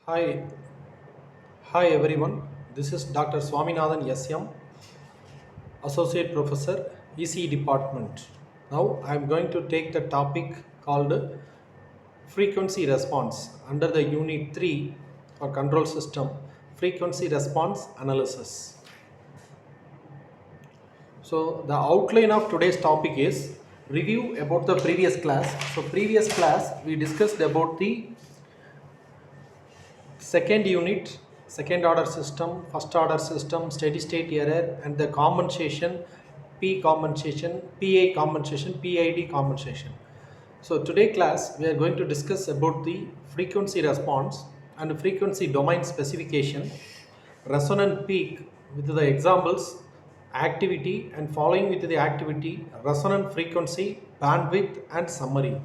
Hi, hi everyone. This is Dr. Swaminathan SM, Associate Professor, EC Department. Now I am going to take the topic called frequency response under the Unit 3 for control system, frequency response analysis. So the outline of today's topic is review about the previous class. So previous class we discussed about the second unit, second order system, first order system, steady state error, and the compensation, P compensation, PA compensation, PID compensation. So today class we are going to discuss about the frequency response and frequency domain specification, resonant peak with the examples, activity, and following with the activity, resonant frequency, bandwidth, and summary.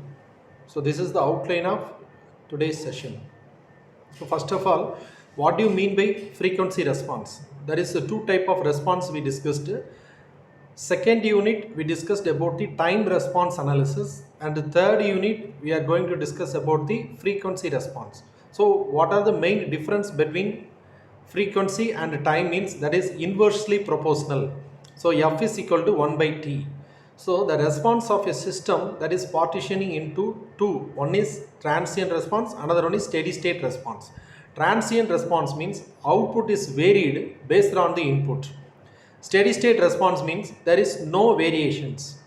So this is the outline of today's session. So first of all, what do you mean by frequency response? There is a two type of response we discussed. Second unit we discussed about the time response analysis, and the third unit we are going to discuss about the frequency response. So what are the main difference between frequency and time means that is inversely proportional. So F is equal to 1 by T. So the response of a system that is partitioning into two. One is transient response, another one is steady state response. Transient response means output is varied based on the input. Steady state response means there is no variations.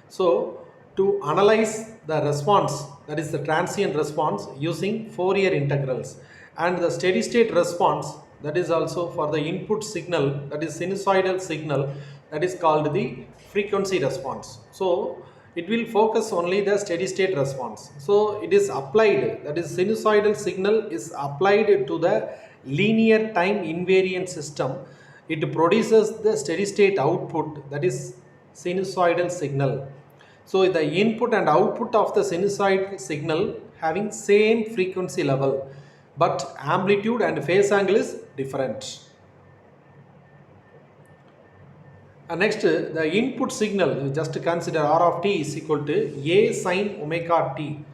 So to analyze the response, that is the transient response using Fourier integrals, and the steady state response, that is also for the input signal, that is sinusoidal signal, that is called the frequency response. So it will focus only the steady state response. So it is applied, that is sinusoidal signal is applied to the linear time invariant system. It produces the steady state output, that is sinusoidal signal. So the input and output of the sinusoid signal having same frequency level, but amplitude and phase angle is different. And next, the input signal, just consider R of t is equal to A sine omega t,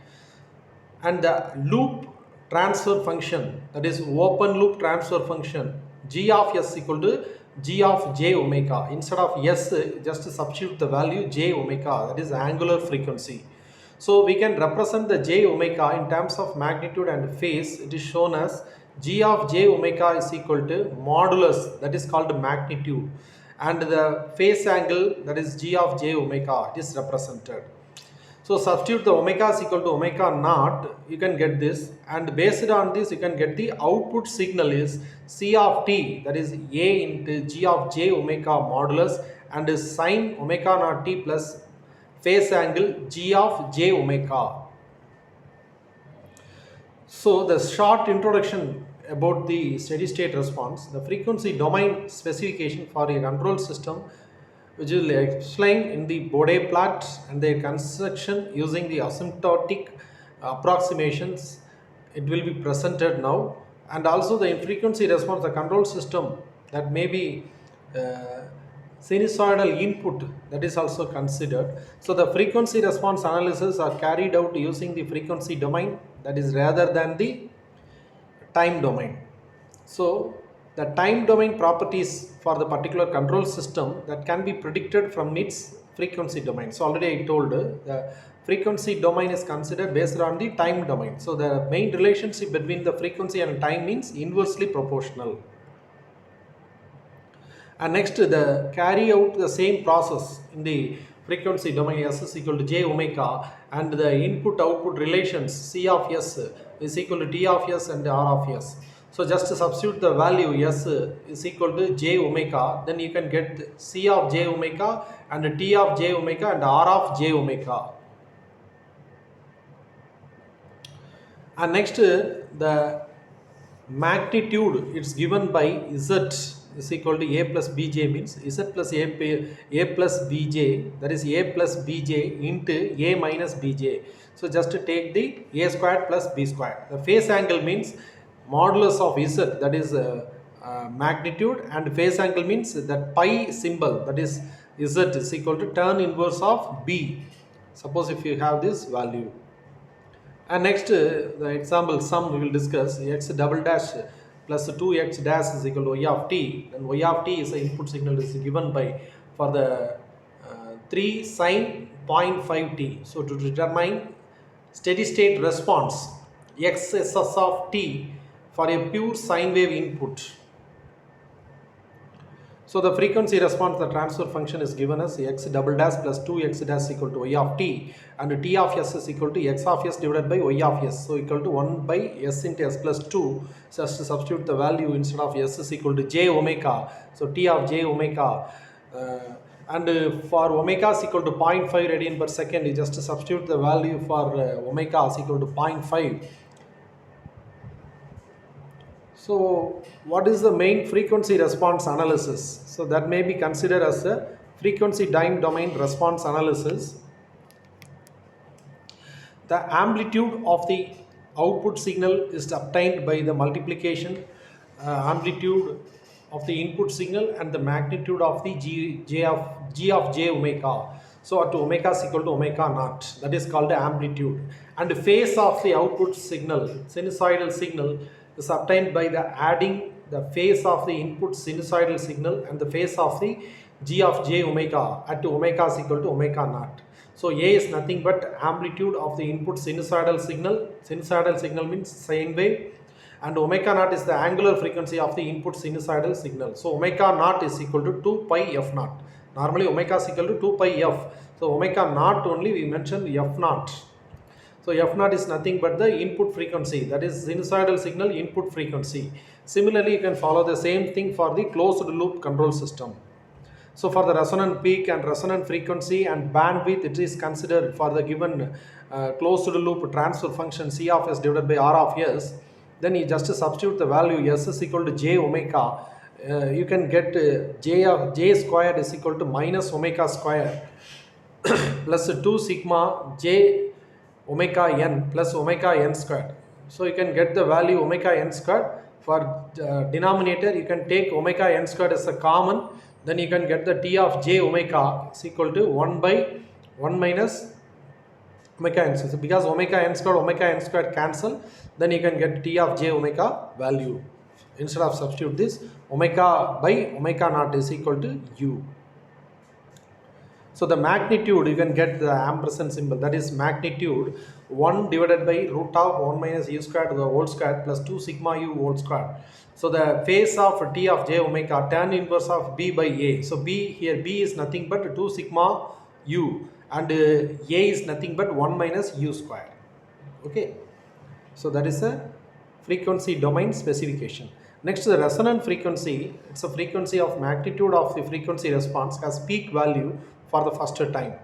and the loop transfer function, that is open loop transfer function, G of S equal to G of j omega. Instead of S, just substitute the value j omega, that is angular frequency. So we can represent the j omega in terms of magnitude and phase. It is shown as G of j omega is equal to modulus, that is called magnitude, and the phase angle, that is G of j omega, it is represented. So substitute the omega is equal to omega naught, you can get this, and based on this you can get the output signal is C of t, that is A into G of j omega modulus, and is sine omega naught t plus phase angle G of j omega. So the short introduction about the steady state response, the frequency domain specification for a control system, which is explained in the Bode plot and their construction using the asymptotic approximations. It will be presented now, and also the frequency response, the control system that may be sinusoidal input, that is also considered. So the frequency response analysis are carried out using the frequency domain, that is rather than the time domain. So the time domain properties for the particular control system that can be predicted from its frequency domain. So already I told the frequency domain is considered based on the time domain. So the main relationship between the frequency and time means inversely proportional. And next, the carry out the same process in the frequency domain, S is equal to j omega, and the input output relations C of S is equal to T of S and R of S. So just to substitute the value S is equal to j omega, then you can get C of j omega and T of j omega and R of j omega. And next, the magnitude it's given by Z is equal to A plus Bj, means Z plus A plus Bj, that is A plus Bj into A minus Bj. So just to take the A squared plus B squared. The phase angle means modulus of Z, that is magnitude, and phase angle means that pi symbol, that is Z is equal to tan inverse of B. Suppose if you have this value. And next, the example sum we will discuss x double dash plus 2x dash is equal to y of t. And y of t is the input signal is given by for the 3 sine 0.5t. So to determine steady state response xs of t for a pure sine wave input. So the frequency response, the transfer function is given as x double dash plus 2x dash equal to y of t, and t of s is equal to x of s divided by y of s. So equal to 1 by s into s plus 2. So just to substitute the value, instead of s is equal to j omega. So t of j omega. For omega is equal to 0.5 radian per second, you just substitute the value for omega is equal to 0.5. So what is the main frequency response analysis? So that may be considered as a frequency time domain response analysis. The amplitude of the output signal is obtained by the multiplication amplitude of the input signal and the magnitude of the g of j omega. So at omega is equal to omega naught, that is called the amplitude. And the phase of the output signal, sinusoidal signal, is obtained by the adding the phase of the input sinusoidal signal and the phase of the g of j omega at omega is equal to omega naught. So A is nothing but amplitude of the input sinusoidal signal. Sinusoidal signal means sine wave, and omega naught is the angular frequency of the input sinusoidal signal. So omega naught is equal to 2 pi f naught. Normally omega is equal to 2 pi f. So omega naught only we mentioned f naught. So f naught is nothing but the input frequency, that is sinusoidal signal input frequency. Similarly, you can follow the same thing for the closed loop control system. So for the resonant peak and resonant frequency and bandwidth, it is considered for the given closed loop transfer function C of s divided by R of s. Then you just substitute the value s is equal to j omega. You can get j squared is equal to minus omega square plus 2 sigma j omega n plus omega n squared. So you can get the value omega n squared. For denominator, you can take omega n squared as a common. Then you can get the t of j omega is equal to 1 by 1 minus omega n squared. So because omega n squared cancel, then you can get t of j omega value. Instead of substitute this, omega by omega naught is equal to u. So the magnitude, you can get the ampersand symbol, that is magnitude 1 divided by root of 1 minus u squared to the whole square plus 2 sigma u whole square. So the phase of t of j omega, tan inverse of b by a. So b here, b is nothing but 2 sigma u, and a is nothing but 1 minus u square. Okay. So that is a frequency domain specification. Next, the resonant frequency, it's a frequency of magnitude of the frequency response has peak value for the first time.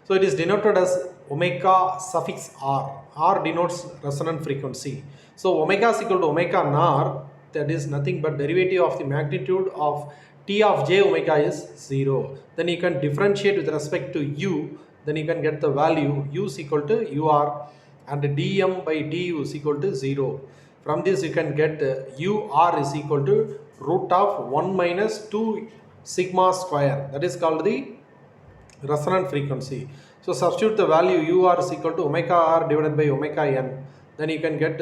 So it is denoted as omega suffix r. R denotes resonant frequency. So omega is equal to omega n, that is nothing but derivative of the magnitude of t of j omega is 0. Then you can differentiate with respect to u, then you can get the value u is equal to ur, and dm by du is equal to 0. From this you can get ur is equal to root of 1 minus 2 sigma square, that is called the resonant frequency. So substitute the value ur is equal to omega r divided by omega n. Then you can get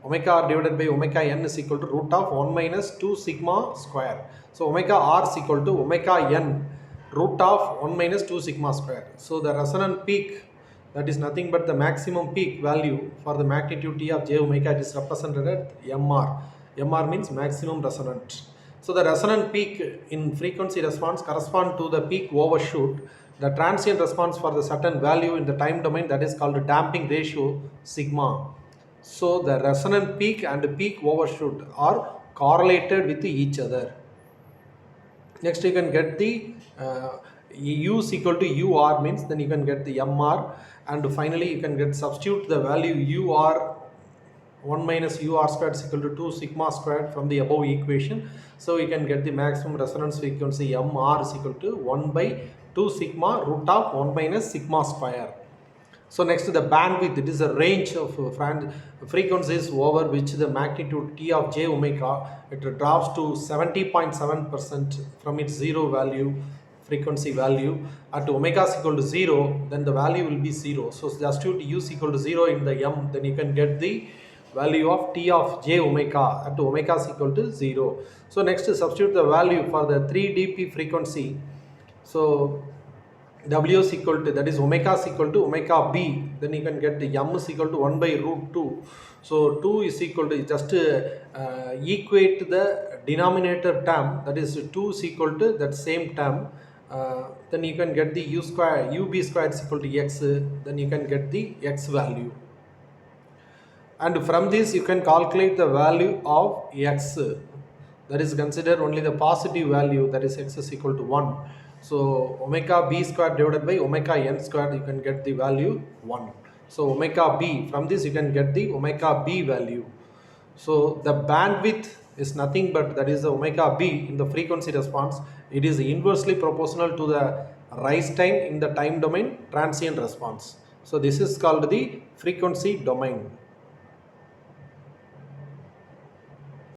omega r divided by omega n is equal to root of 1 minus 2 sigma square. So omega r is equal to omega n root of 1 minus 2 sigma square. So the resonant peak, that is nothing but the maximum peak value for the magnitude t of j omega, it is represented at mr. mr means maximum resonant. So the resonant peak in frequency response correspond to the peak overshoot. The transient response for the certain value in the time domain, that is called the damping ratio sigma. So the resonant peak and peak overshoot are correlated with each other. Next you can get the u is equal to ur means, then you can get the mr, and finally you can get substitute the value ur 1 minus ur squared is equal to 2 sigma squared from the above equation. So you can get the maximum resonance frequency mr is equal to 1 by 2 sigma root of 1 minus sigma square. So next to the bandwidth, it is a range of frequencies over which the magnitude t of j omega, it drops to 70.7% from its zero value frequency value. At omega is equal to 0, then the value will be 0. So substitute u is equal to 0 in the m, then you can get the value of t of j omega at omega is equal to 0. So next substitute the value for the 3 dp frequency. So w is equal to, that is omega is equal to omega b, then you can get the m is equal to 1 by root 2. So 2 is equal to, just equate the denominator term, that is 2 is equal to that same term, then you can get the u square, ub square is equal to x, then you can get the x value. And from this you can calculate the value of x, that is consider only the positive value, that is x is equal to 1. So omega b square divided by omega n square, you can get the value 1. So omega b, from this you can get the omega b value. So the bandwidth is nothing but, that is the omega b in the frequency response. It is inversely proportional to the rise time in the time domain transient response. So this is called the frequency domain.